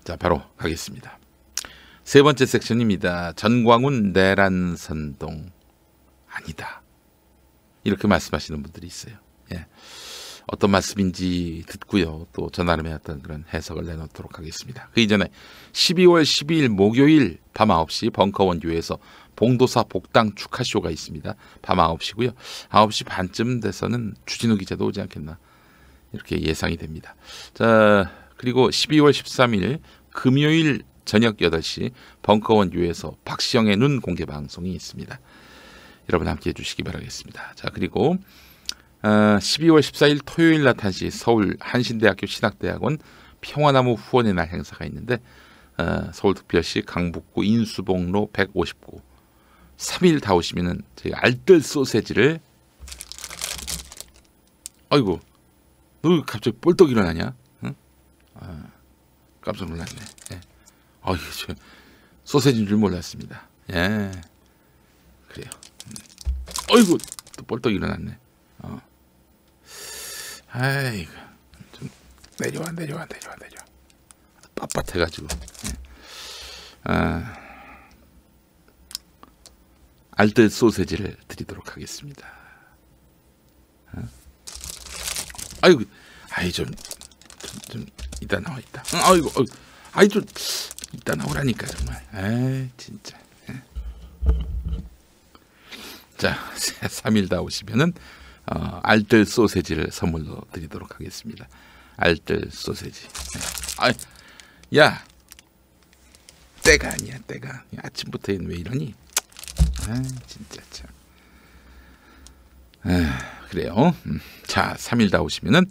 자, 바로 가겠습니다. 세 번째 섹션입니다. 전광훈 내란선동 아니다, 이렇게 말씀하시는 분들이 있어요. 예. 어떤 말씀인지 듣고요, 또 저 나름의 어떤 그런 해석을 내놓도록 하겠습니다. 그 이전에 12월 12일 목요일 밤 9시 벙커원교회에서 봉도사 복당 축하쇼가 있습니다. 밤 9시고요. 9시 반쯤 돼서는 주진우 기자도 오지 않겠나, 이렇게 예상이 됩니다. 자, 그리고 12월 13일 금요일 저녁 8시 벙커원교회에서 박시영의 눈 공개 방송이 있습니다. 여러분 함께해 주시기 바라겠습니다. 자, 그리고 12월 14일 토요일 낮 1시 서울 한신대학교 신학대학원 평화나무 후원의 날 행사가 있는데, 서울특별시 강북구 인수봉로 159 3일 다 오시면은 저희가 알뜰 소세지를, 아이고 너 갑자기 뻘떡 일어나냐? 응? 깜짝 놀랐네. 예. 저 소세지인 줄 몰랐습니다. 예, 그래요. 아이고 또 뻘떡 일어났네. 아이고, 좀 내려와. 빳빳해가지고. 예. 알뜰 소세지를 드리도록 하겠습니다. 아이고, 좀 이따 나와 있다. 좀 이따 나오라니까 정말. 진짜. 예. 자, 3일 다 오시면은 알뜰 소세지를 선물로 드리도록 하겠습니다. 알뜰 소세지. 야, 때가 아니야, 때가. 아침부터 왜 이러니? 진짜 참. 그래요. 자, 3일 다 오시면은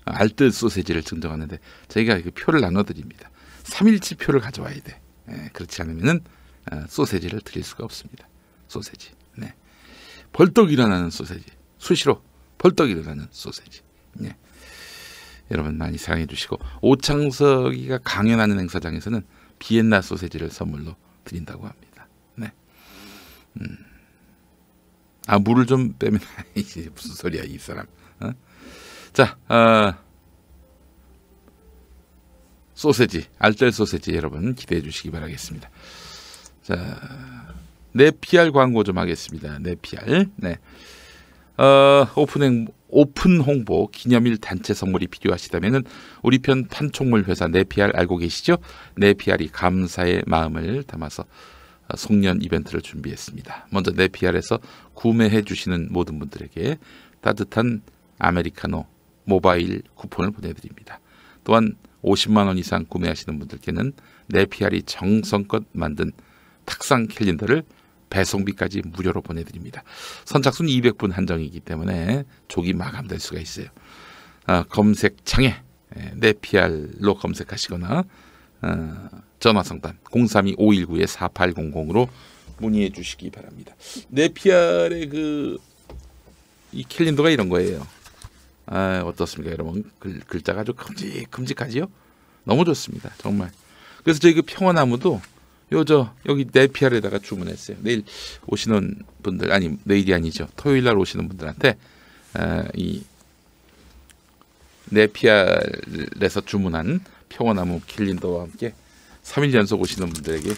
알뜰 소세지를 증정하는데 저희가 그 표를 나눠드립니다. 3일치 표를 가져와야 돼. 그렇지 않으면은 소세지를 드릴 수가 없습니다. 소세지. 네. 벌떡 일어나는 소세지. 수시로 벌떡 일어나는 소세지. 네. 여러분 많이 사랑해 주시고, 오창석이가 강연하는 행사장에서는 비엔나 소세지를 선물로 드린다고 합니다. 네. 물을 좀 빼면 이게 무슨 소리야 이 사람. 자, 소세지, 알뜰 소세지 여러분 기대해 주시기 바라겠습니다. 자, 네피알 광고 좀 하겠습니다. 네피알. 네. 오픈 홍보 기념일 단체 선물이 필요하시다면은 우리 편 판촉물 회사 네피알 알고 계시죠? 네피알이 감사의 마음을 담아서 송년 이벤트를 준비했습니다. 먼저 네피알에서 구매해 주시는 모든 분들에게 따뜻한 아메리카노 모바일 쿠폰을 보내드립니다. 또한 50만 원 이상 구매하시는 분들께는 네피알이 정성껏 만든 탁상 캘린더를 배송비까지 무료로 보내드립니다. 선착순 200분 한정이기 때문에 조기 마감될 수가 있어요. 검색창에 네피알로 검색하시거나 전화상담 032-519-4800으로 문의해 주시기 바랍니다. 네피알의 이 캘린더가 이런 거예요. 어떻습니까 여러분? 글자가 아주 큼직하지요? 너무 좋습니다 정말. 그래서 저희 그 평화나무도 여기 네피알에다가 주문했어요. 내일 오시는 분들, 아니 내일이 아니죠, 토요일 날 오시는 분들한테 이 네피알에서 주문한 평화나무 캘린더와 함께 3일 연속 오시는 분들에게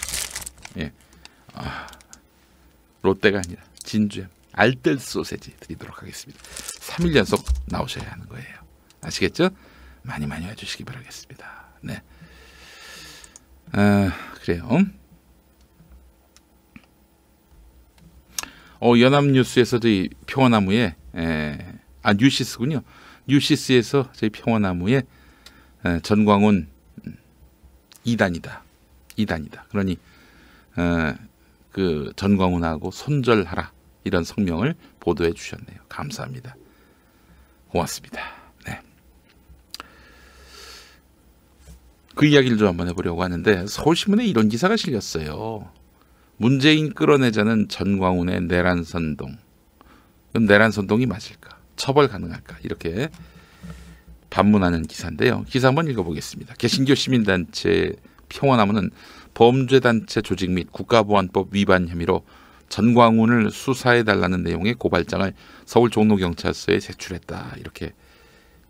롯데가 아니라 진주의 알뜰 소세지 드리도록 하겠습니다. 3일 연속 나오셔야 하는 거예요. 아시겠죠? 많이 와주시기 바라겠습니다. 네. 그래요. 연합뉴스에서 저희 평화나무에 뉴시스군요. 뉴시스에서 저희 평화나무에 전광훈 2단이다. 그러니 그 전광훈하고 손절하라, 이런 성명을 보도해 주셨네요. 감사합니다. 고맙습니다. 네. 그 이야기를 좀 한번 해보려고 하는데, 서울신문에 이런 기사가 실렸어요. 문재인 끌어내자는 전광훈의 내란선동. 그럼 내란선동이 맞을까? 처벌 가능할까? 이렇게 반문하는 기사인데요. 기사 한번 읽어보겠습니다. 개신교 시민단체 평화나무는 범죄단체 조직 및 국가보안법 위반 혐의로 전광훈을 수사해달라는 내용의 고발장을 서울 종로경찰서에 제출했다, 이렇게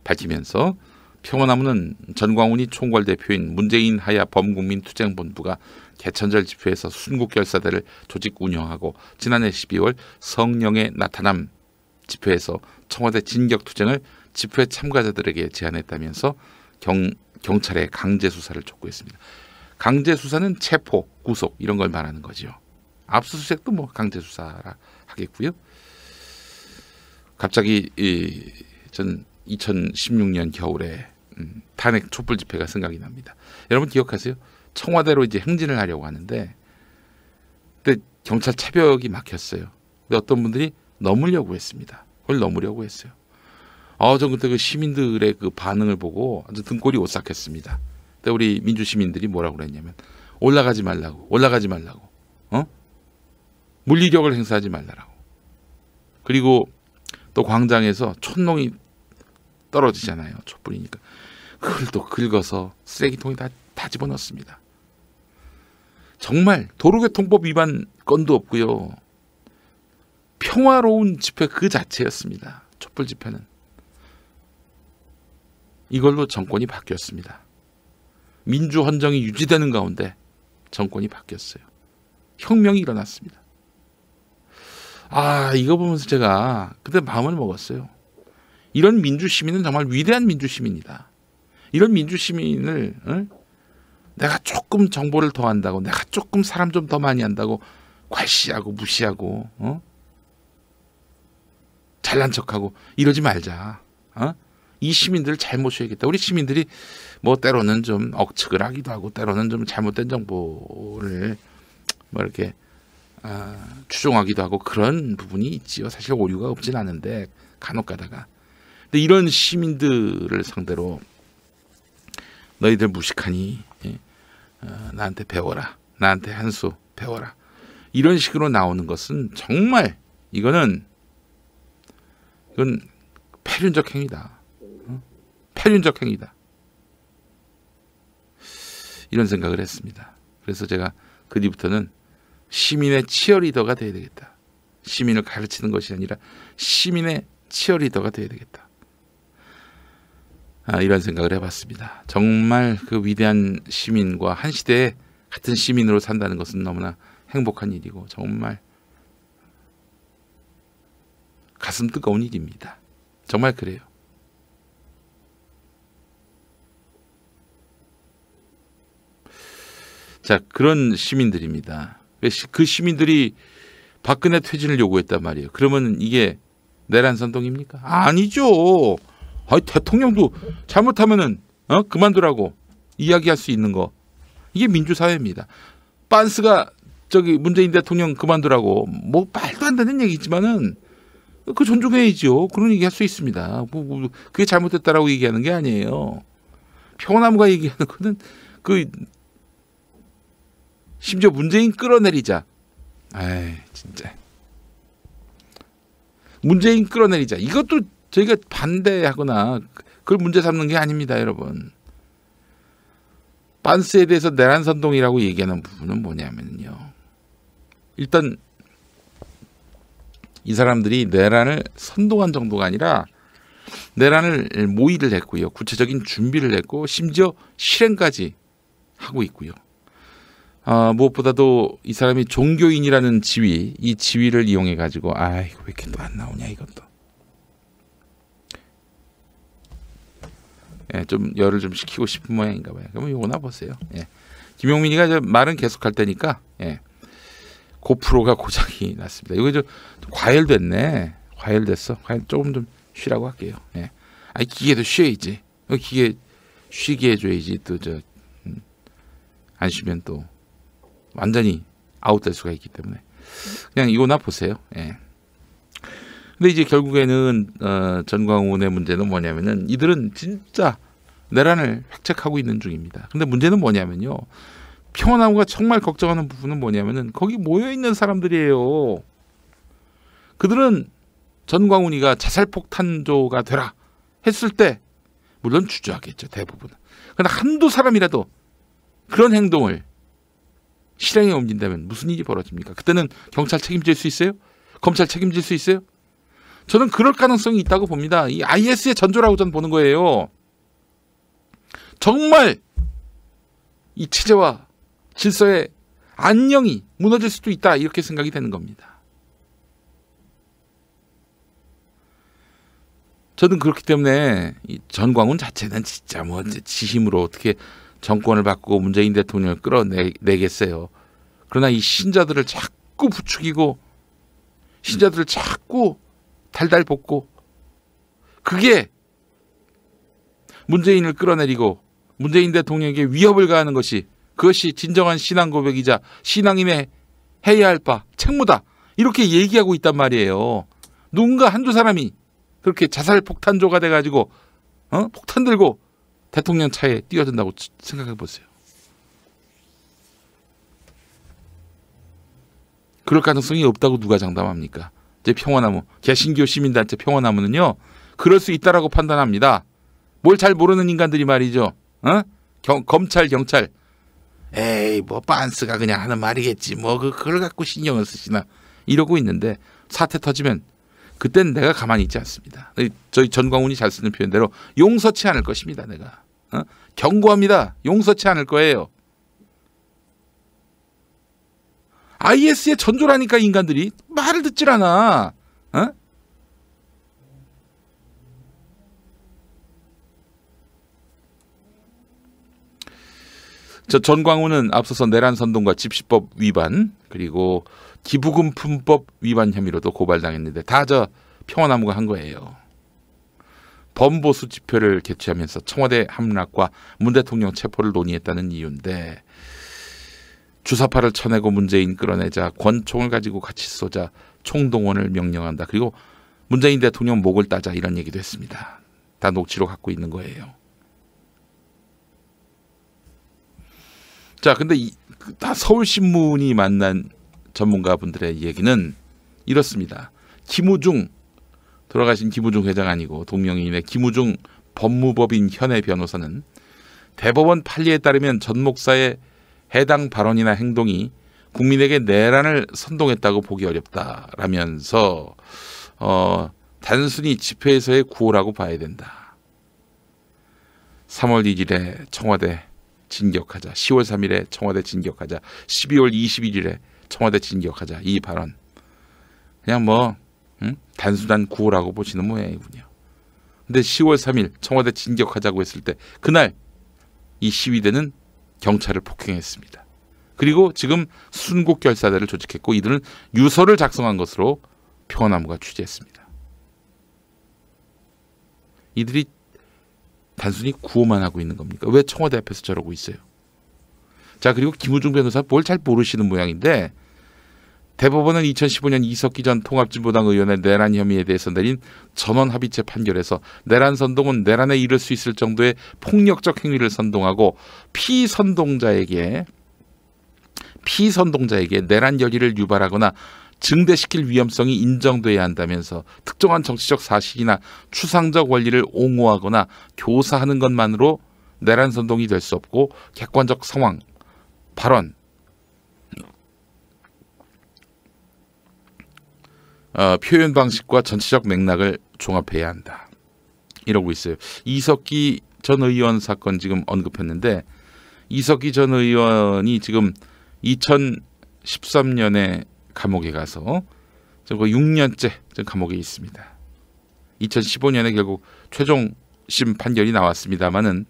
밝히면서 평화나무는 전광훈이 총괄 대표인 문재인 하야 범국민투쟁본부가 개천절 집회에서 순국결사대를 조직 운영하고 지난해 12월 성령의 나타남 집회에서 청와대 진격투쟁을 집회 참가자들에게 제안했다면서 경찰에 강제수사를 촉구했습니다. 강제수사는 체포, 구속 이런 걸 말하는 거죠. 압수수색도 뭐 강제수사라 하겠고요. 갑자기 전 2016년 겨울에 탄핵 촛불 집회가 생각이 납니다. 여러분 기억하세요? 청와대로 이제 행진을 하려고 하는데 그때 경찰 차벽이 막혔어요. 근데 어떤 분들이 넘으려고 했습니다. 그걸 넘으려고 했어요. 전 그때 그 시민들의 그 반응을 보고 아주 등골이 오싹했습니다. 근데 우리 민주 시민들이 뭐라고 그랬냐면 올라가지 말라고, 물리력을 행사하지 말라고. 그리고 또 광장에서 촛농이 떨어지잖아요. 촛불이니까. 그걸 또 긁어서 쓰레기통에 다 집어넣습니다. 정말 도로교통법 위반 건도 없고요. 평화로운 집회 그 자체였습니다. 촛불 집회는. 이걸로 정권이 바뀌었습니다. 민주헌정이 유지되는 가운데 정권이 바뀌었어요. 혁명이 일어났습니다. 이거 보면서 제가 그때 마음을 먹었어요. 이런 민주시민은 정말 위대한 민주시민이다. 이런 민주시민을 내가 조금 정보를 더 한다고, 내가 조금 사람 좀 더 많이 한다고 괄시하고 무시하고 잘난 척하고 이러지 말자. 이 시민들을 잘 모셔야겠다. 우리 시민들이 뭐 때로는 좀 억측을 하기도 하고 때로는 좀 잘못된 정보를 뭐 이렇게 추종하기도 하고 그런 부분이 있지요. 사실 오류가 없진 않은데 간혹 가다가. 근데 이런 시민들을 상대로 너희들 무식하니 나한테 배워라. 나한테 한 수 배워라. 이런 식으로 나오는 것은 정말 이건 패륜적 행위다. 패륜적 행위다. 이런 생각을 했습니다. 그래서 제가 그 뒤부터는 시민의 치어리더가 돼야 되겠다. 시민을 가르치는 것이 아니라 시민의 치어리더가 돼야 되겠다. 이런 생각을 해봤습니다. 정말 그 위대한 시민과 한 시대에 같은 시민으로 산다는 것은 너무나 행복한 일이고 정말 가슴 뜨거운 일입니다. 정말 그래요. 자, 그런 시민들입니다. 그 시민들이 박근혜 퇴진을 요구했단 말이에요. 그러면 이게 내란 선동입니까? 아니죠. 대통령도 잘못하면은 그만두라고 이야기할 수 있는 거. 이게 민주사회입니다. 빤스가 문재인 대통령 그만두라고 뭐 말도 안 되는 얘기지만은 그 존중해야죠. 그런 얘기 할 수 있습니다. 그게 잘못됐다라고 얘기하는 게 아니에요. 평화나무가 얘기하는 거는 심지어 문재인 끌어내리자. 진짜. 문재인 끌어내리자. 이것도 저희가 반대하거나 그걸 문제 삼는 게 아닙니다, 여러분. 빤스에 대해서 내란 선동이라고 얘기하는 부분은 뭐냐면요. 일단 이 사람들이 내란을 선동한 정도가 아니라 내란을 모의를 했고요. 구체적인 준비를 했고 심지어 실행까지 하고 있고요. 무엇보다도 이 사람이 종교인이라는 지위, 이 지위를 이용해 가지고 왜 이렇게 또 안 나오냐 이것도. 좀 열을 좀 식히고 싶은 모양인가 봐요. 그러면 요거나 보세요. 김용민이가 말은 계속할 테니까 고프로가 고장이 났습니다. 이거 과열됐네. 과열됐어. 조금 좀 쉬라고 할게요. 기계도 쉬어야지. 기계 쉬게 해줘야지. 또 안 쉬면 또 완전히 아웃될 수가 있기 때문에 그냥 이거나 보세요. 근데 이제 결국에는 전광훈의 문제는 뭐냐면은 이들은 진짜 내란을 획책하고 있는 중입니다. 근데 문제는 뭐냐면요. 평화나무가 정말 걱정하는 부분은 뭐냐면은 거기 모여있는 사람들이에요. 그들은 전광훈이가 자살폭탄조가 되라 했을 때 물론 주저하겠죠. 대부분은. 그러나 한두 사람이라도 그런 행동을 실행에 옮긴다면 무슨 일이 벌어집니까? 그때는 경찰 책임질 수 있어요? 검찰 책임질 수 있어요? 저는 그럴 가능성이 있다고 봅니다. 이 IS의 전조라고 저는 보는 거예요. 정말 이 체제와 질서의 안녕이 무너질 수도 있다, 이렇게 생각이 되는 겁니다. 저는 그렇기 때문에 이 전광훈 자체는 진짜 뭐 지힘으로 어떻게 정권을 바꾸고 문재인 대통령을 끌어내겠어요. 그러나 이 신자들을 자꾸 부추기고 신자들을 자꾸 달달 볶고, 그게 문재인을 끌어내리고 문재인 대통령에게 위협을 가하는 것이, 그것이 진정한 신앙 고백이자 신앙인의 해야 할 바, 책무다, 이렇게 얘기하고 있단 말이에요. 누군가 한두 사람이 그렇게 자살 폭탄조가 돼가지고 폭탄 들고 대통령 차에 뛰어든다고 생각해 보세요. 그럴 가능성이 없다고 누가 장담합니까? 제 평화나무, 개신교 시민단체 평화나무는요, 그럴 수 있다라고 판단합니다. 뭘 잘 모르는 인간들이 말이죠. 검찰, 경찰, 에이 뭐 빤스가 그냥 하는 말이겠지, 뭐 그걸 갖고 신경을 쓰시나, 이러고 있는데 사태 터지면 그땐 내가 가만히 있지 않습니다. 저희 전광훈이 잘 쓰는 표현대로 용서치 않을 것입니다. 내가 경고합니다. 용서치 않을 거예요. IS의 전조라니까 인간들이 말을 듣질 않아. 저 전광훈은 앞서서 내란 선동과 집시법 위반, 그리고 기부금품법 위반 혐의로도 고발당했는데 다 저 평화나무가 한 거예요. 범보수 지표를 개최하면서 청와대 함락과 문 대통령 체포를 논의했다는 이유인데, 주사파를 쳐내고 문재인 끌어내자, 권총을 가지고 같이 쏘자, 총동원을 명령한다, 그리고 문재인 대통령 목을 따자, 이런 얘기도 했습니다. 다 녹취록 갖고 있는 거예요. 자, 근데 다 서울신문이 만난 전문가분들의 얘기는 이렇습니다. 김우중, 돌아가신 김우중 회장 아니고 동명이인의 김우중 법무법인 현해 변호사는 대법원 판례에 따르면 전 목사의 해당 발언이나 행동이 국민에게 내란을 선동했다고 보기 어렵다라면서 단순히 집회에서의 구호라고 봐야 된다. 3월 1일에 청와대 진격하자, 10월 3일에 청와대 진격하자, 12월 21일에 청와대 진격하자, 이 발언 그냥 뭐 단순한 구호라고 보시는 모양이군요. 근데 10월 3일 청와대 진격하자고 했을 때 그날 이 시위대는 경찰을 폭행했습니다. 그리고 지금 순국결사대를 조직했고 이들은 유서를 작성한 것으로 평화나무가 취재했습니다. 이들이 단순히 구호만 하고 있는 겁니까? 왜 청와대 앞에서 저러고 있어요? 자, 그리고 김우중 변호사 뭘 잘 모르시는 모양인데, 대법원은 2015년 이석기 전 통합진보당 의원의 내란 혐의에 대해서 내린 전원합의체 판결에서 내란 선동은 내란에 이를 수 있을 정도의 폭력적 행위를 선동하고 피선동자에게 내란 열의를 유발하거나 증대시킬 위험성이 인정돼야 한다면서 특정한 정치적 사실이나 추상적 원리를 옹호하거나 교사하는 것만으로 내란 선동이 될 수 없고 객관적 상황, 발언, 표현 방식과 전체적 맥락을 종합해야 한다, 이러고 있어요. 이석기 전 의원 사건 지금 언급했는데, 이석기 전 의원이 지금 2013년에 감옥에 가서 6년째 감옥에 있습니다. 2015년에 결국 최종심 판결이 나왔습니다만은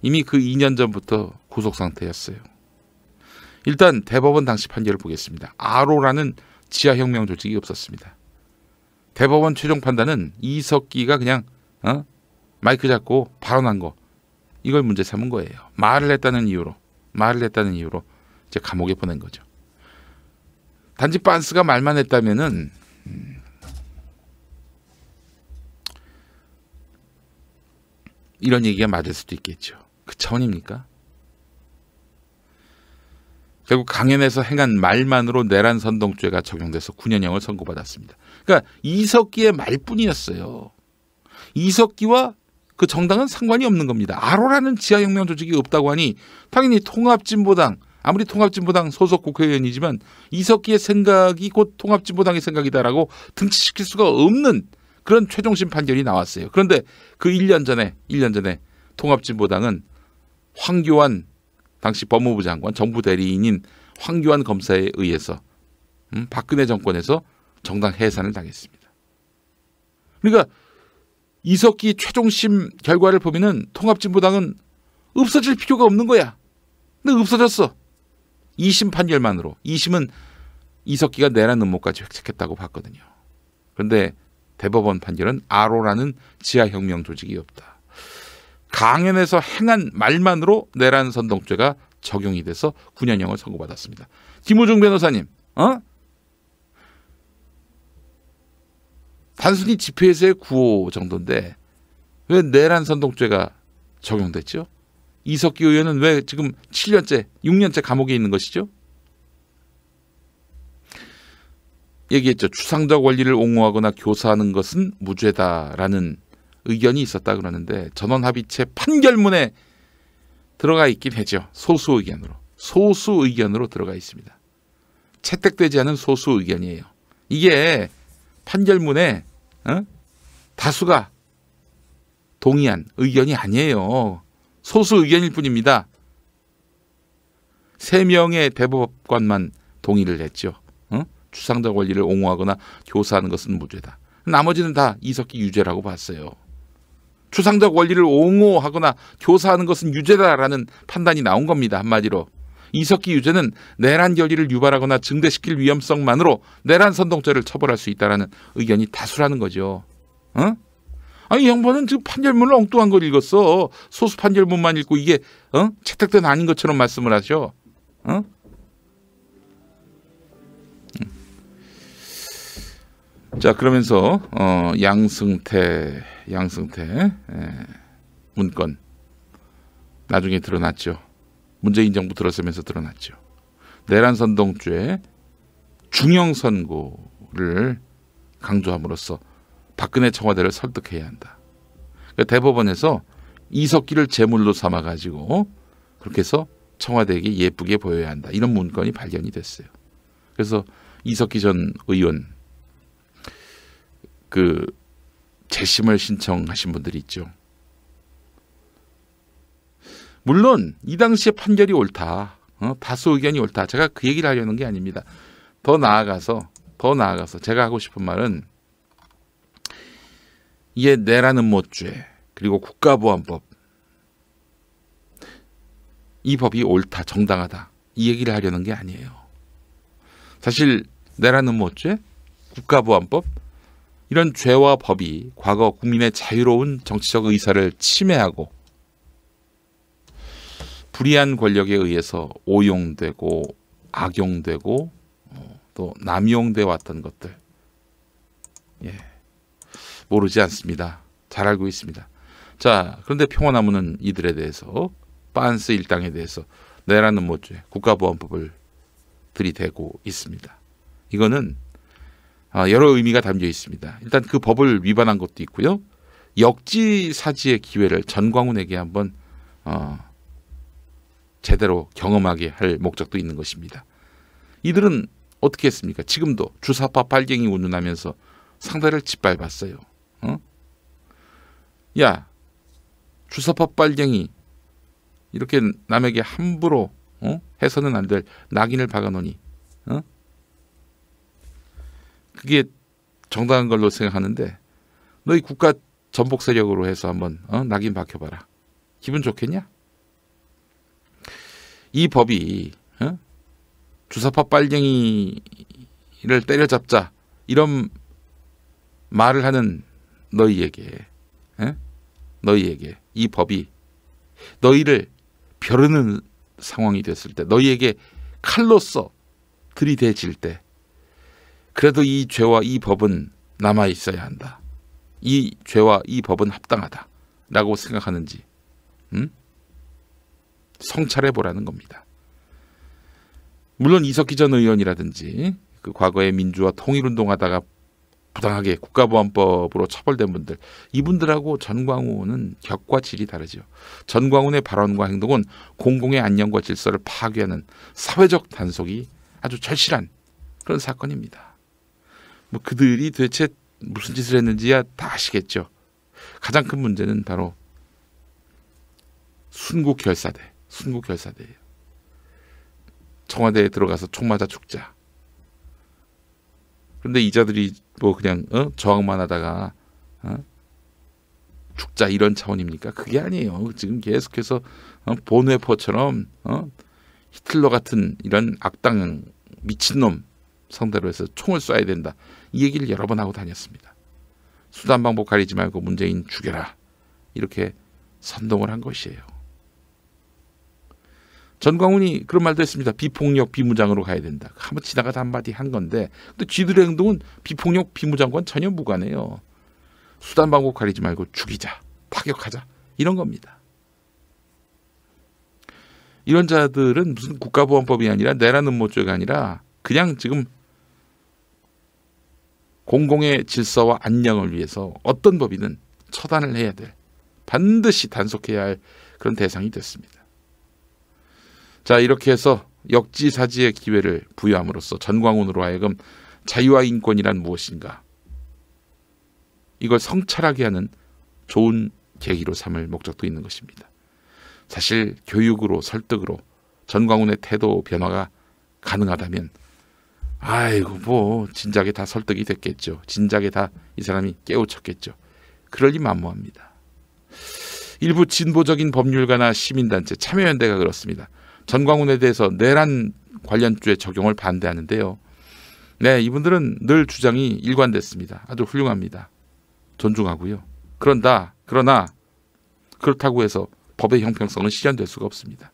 이미 그 2년 전부터 구속 상태였어요. 일단 대법원 당시 판결을 보겠습니다. 아로라는 지하혁명 조직이 없었습니다. 대법원 최종 판단은 이석기가 그냥 마이크 잡고 발언한 거, 이걸 문제 삼은 거예요. 말을 했다는 이유로 이제 감옥에 보낸 거죠. 단지 빤스가 말만 했다면은 이런 얘기가 맞을 수도 있겠죠. 그 차원입니까? 결국 강연에서 행한 말만으로 내란 선동죄가 적용돼서 9년형을 선고받았습니다. 그러니까 이석기의 말뿐이었어요. 이석기와 그 정당은 상관이 없는 겁니다. 아로라는 지하혁명 조직이 없다고 하니 당연히 통합진보당, 아무리 통합진보당 소속 국회의원이지만 이석기의 생각이 곧 통합진보당의 생각이다라고 등치시킬 수가 없는 그런 최종심 판결이 나왔어요. 그런데 그 1년 전에 통합진보당은 황교안 당시 법무부 장관 정부 대리인인 황교안 검사에 의해서 박근혜 정권에서 정당 해산을 당했습니다. 그러니까 이석기 최종심 결과를 보면은 통합진보당은 없어질 필요가 없는 거야. 근데 없어졌어. 2심 판결만으로. 2심은 이석기가 내란 음모까지 획책했다고 봤거든요. 그런데 대법원 판결은 아로라는 지하혁명 조직이 없다. 강연에서 행한 말만으로 내란 선동죄가 적용이 돼서 9년형을 선고받았습니다. 김우중 변호사님, 단순히 집회에서의 구호 정도인데 왜 내란 선동죄가 적용됐죠? 이석기 의원은 왜 지금 7년째, 6년째 감옥에 있는 것이죠? 얘기했죠. 추상적 원리를 옹호하거나 교사하는 것은 무죄다라는 의견이 있었다 그러는데 전원합의체 판결문에 들어가 있긴 하죠. 소수 의견으로 들어가 있습니다. 채택되지 않은 소수 의견이에요. 이게 판결문에 다수가 동의한 의견이 아니에요. 소수 의견일 뿐입니다. 3명의 대법관만 동의를 했죠. 추상적 원리를 옹호하거나 교사하는 것은 무죄다. 나머지는 다 이석기 유죄라고 봤어요. 추상적 원리를 옹호하거나 교사하는 것은 유죄다라는 판단이 나온 겁니다. 한마디로. 이석기 유죄는 내란 결의를 유발하거나 증대시킬 위험성만으로 내란 선동죄를 처벌할 수 있다라는 의견이 다수라는 거죠. 아니 양반은 지금 판결문을 엉뚱한 걸 읽었어. 소수 판결문만 읽고 이게 채택된 아닌 것처럼 말씀을 하셔. 자 그러면서 양승태 문건 나중에 드러났죠. 문재인 정부 들어서면서 드러났죠. 내란 선동죄 중형 선고를 강조함으로써 박근혜 청와대를 설득해야 한다. 그러니까 대법원에서 이석기를 제물로 삼아가지고 그렇게 해서 청와대에게 예쁘게 보여야 한다. 이런 문건이 발견이 됐어요. 그래서 이석기 전 의원 그 재심을 신청하신 분들이 있죠. 물론 이 당시에 판결이 옳다. 다수 의견이 옳다. 제가 그 얘기를 하려는 게 아닙니다. 더 나아가서 제가 하고 싶은 말은 이게 내란 음모죄 그리고 국가보안법 이 법이 옳다 정당하다 이 얘기를 하려는 게 아니에요. 사실 내란 음모죄 국가보안법 이런 죄와 법이 과거 국민의 자유로운 정치적 의사를 침해하고 불의한 권력에 의해서 오용되고 악용되고 또 남용돼 왔던 것들 모르지 않습니다. 잘 알고 있습니다. 자 그런데 평화나무는 이들에 대해서 빤스 일당에 대해서 내란 음모죄 국가보안법을 들이대고 있습니다. 이거는 여러 의미가 담겨 있습니다. 일단 그 법을 위반한 것도 있고요. 역지사지의 기회를 전광훈에게 한번 제대로 경험하게 할 목적도 있는 것입니다. 이들은 어떻게 했습니까? 지금도 주사파 빨갱이 운운하면서 상대를 짓밟았어요. 야 주사파 빨갱이 이렇게 남에게 함부로 해서는 안 될 낙인을 박아놓으니 그게 정당한 걸로 생각하는데 너희 국가 전복 세력으로 해서 한번 낙인 박혀봐라. 기분 좋겠냐? 이 법이 주사파 빨갱이를 때려잡자 이런 말을 하는 너희에게 이 법이 너희를 벼르는 상황이 됐을 때 너희에게 칼로서 들이대질 때 그래도 이 죄와 이 법은 남아 있어야 한다. 이 죄와 이 법은 합당하다라고 생각하는지 성찰해 보라는 겁니다. 물론 이석기 전 의원이라든지 그 과거에 민주화 통일운동하다가 부당하게 국가보안법으로 처벌된 분들 이분들하고 전광훈은 격과 질이 다르죠. 전광훈의 발언과 행동은 공공의 안녕과 질서를 파괴하는 사회적 단속이 아주 절실한 그런 사건입니다. 뭐 그들이 도대체 무슨 짓을 했는지야 다 아시겠죠. 가장 큰 문제는 바로 순국결사대예요. 청와대에 들어가서 총 맞아 죽자. 그런데 이자들이 뭐 그냥 저항만 하다가 죽자 이런 차원입니까? 그게 아니에요. 지금 계속해서 본웨퍼처럼 히틀러 같은 이런 악당 미친놈 상대로 해서 총을 쏴야 된다. 이 얘기를 여러 번 하고 다녔습니다. 수단 방법 가리지 말고 문재인 죽여라. 이렇게 선동을 한 것이에요. 전광훈이 그런 말도 했습니다. 비폭력 비무장으로 가야 된다. 한번 지나가다 한마디 한 건데 근데 쥐들의 행동은 비폭력 비무장과는 전혀 무관해요. 수단 방법 가리지 말고 죽이자. 파격하자. 이런 겁니다. 이런 자들은 무슨 국가보안법이 아니라 내란 음모죄가 아니라 그냥 지금 공공의 질서와 안녕을 위해서 어떤 법이든 처단을 해야 될, 반드시 단속해야 할 그런 대상이 됐습니다. 자, 이렇게 해서 역지사지의 기회를 부여함으로써 전광훈으로 하여금 자유와 인권이란 무엇인가, 이걸 성찰하게 하는 좋은 계기로 삼을 목적도 있는 것입니다. 사실 교육으로 설득으로 전광훈의 태도 변화가 가능하다면 아이고 뭐 진작에 다 설득이 됐겠죠. 진작에 다 이 사람이 깨우쳤겠죠. 그럴 리 만무합니다. 일부 진보적인 법률가나 시민단체, 참여연대가 그렇습니다. 전광훈에 대해서 내란 관련죄 적용을 반대하는데요. 네, 이분들은 늘 주장이 일관됐습니다. 아주 훌륭합니다. 존중하고요. 그러나 그렇다고 해서 법의 형평성은 실현될 수가 없습니다.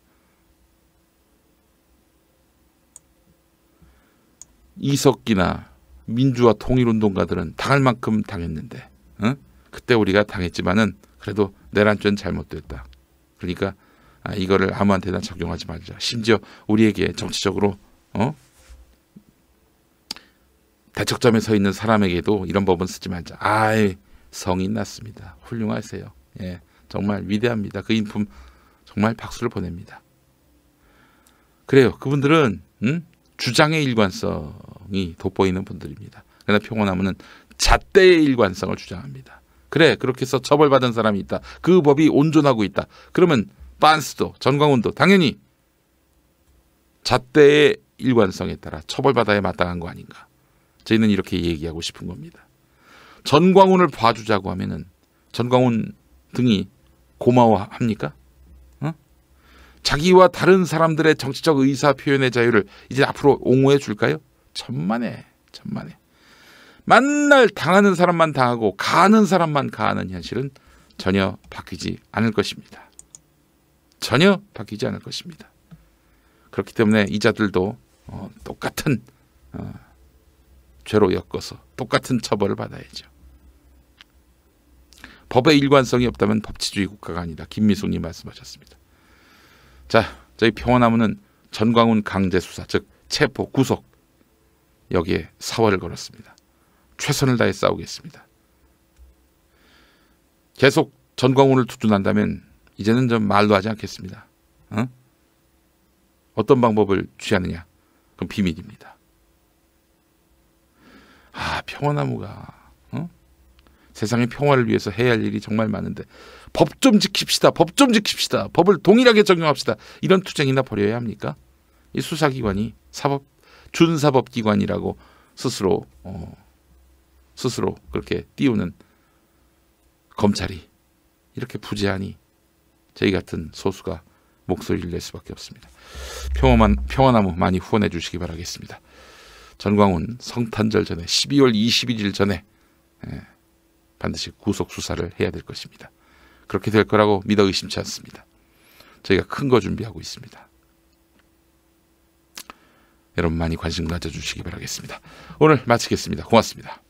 이석기나 민주화 통일운동가들은 당할 만큼 당했는데 그때 우리가 당했지만은 그래도 내란죄는 잘못됐다. 그러니까 이거를 아무한테나 적용하지 말자. 심지어 우리에게 정치적으로 대척점에 서 있는 사람에게도 이런 법은 쓰지 말자. 성이 났습니다. 훌륭하세요. 예, 정말 위대합니다. 그 인품 정말 박수를 보냅니다. 그래요. 그분들은 주장의 일관성이 돋보이는 분들입니다. 그러나 평화나무는 잣대의 일관성을 주장합니다. 그래, 그렇게 해서 처벌받은 사람이 있다. 그 법이 온전하고 있다. 그러면 빤스도 전광훈도 당연히 잣대의 일관성에 따라 처벌받아야 마땅한 거 아닌가. 저희는 이렇게 얘기하고 싶은 겁니다. 전광훈을 봐주자고 하면은 전광훈 등이 고마워합니까? 자기와 다른 사람들의 정치적 의사 표현의 자유를 이제 앞으로 옹호해 줄까요? 천만에. 만날 당하는 사람만 당하고 가하는 사람만 가하는 현실은 전혀 바뀌지 않을 것입니다. 전혀 바뀌지 않을 것입니다. 그렇기 때문에 이자들도 똑같은 죄로 엮어서 똑같은 처벌을 받아야죠. 법의 일관성이 없다면 법치주의 국가가 아니다. 김미숙님 말씀하셨습니다. 자, 저희 평화나무는 전광훈 강제수사, 즉 체포, 구속, 여기에 사활을 걸었습니다. 최선을 다해 싸우겠습니다. 계속 전광훈을 두둔한다면 이제는 좀 말도 하지 않겠습니다. 어떤 방법을 취하느냐? 그건 비밀입니다. 평화나무가 세상의 평화를 위해서 해야 할 일이 정말 많은데 법 좀 지킵시다. 법을 동일하게 적용합시다. 이런 투쟁이나 벌여야 합니까? 이 수사기관이 준사법기관이라고 스스로 그렇게 띄우는 검찰이 이렇게 부재하니 저희 같은 소수가 목소리를 낼 수밖에 없습니다. 평화나무 많이 후원해 주시기 바라겠습니다. 전광훈 성탄절 전에 12월 21일 전에 반드시 구속 수사를 해야 될 것입니다. 그렇게 될 거라고 믿어 의심치 않습니다. 저희가 큰 거 준비하고 있습니다. 여러분 많이 관심 가져주시기 바라겠습니다. 오늘 마치겠습니다. 고맙습니다.